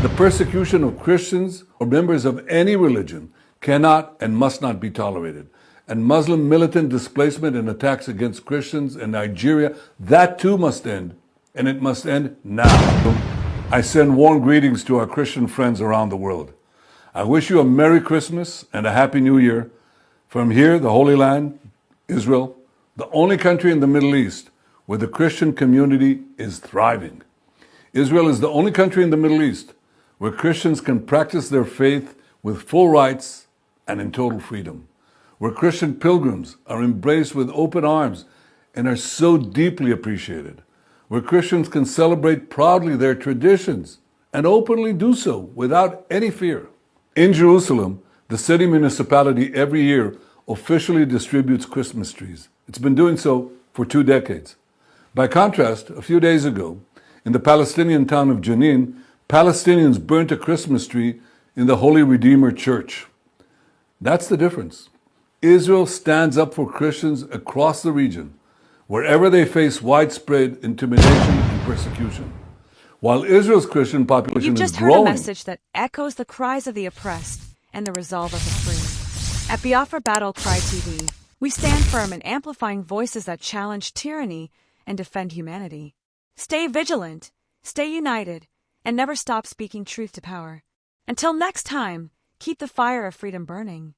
The persecution of Christians or members of any religion cannot and must not be tolerated. And Muslim militant displacement and attacks against Christians in Nigeria, that too must end, and it must end now. I send warm greetings to our Christian friends around the world. I wish you a Merry Christmas and a Happy New Year. From here, the Holy Land, Israel, the only country in the Middle East where the Christian community is thriving. Israel is the only country in the Middle East where Christians can practice their faith with full rights and in total freedom, where Christian pilgrims are embraced with open arms and are so deeply appreciated, where Christians can celebrate proudly their traditions and openly do so without any fear. In Jerusalem, the city municipality every year officially distributes Christmas trees. It's been doing so for 2 decades. By contrast, a few days ago, in the Palestinian town of Jenin, Palestinians burnt a Christmas tree in the Holy Redeemer Church. That's the difference. Israel stands up for Christians across the region, wherever they face widespread intimidation and persecution. While Israel's Christian population is growing... You've just heard a message that echoes the cries of the oppressed and the resolve of the free. At Biafra Battle Cry TV, we stand firm in amplifying voices that challenge tyranny and defend humanity. Stay vigilant, stay united, and never stop speaking truth to power. Until next time, keep the fire of freedom burning.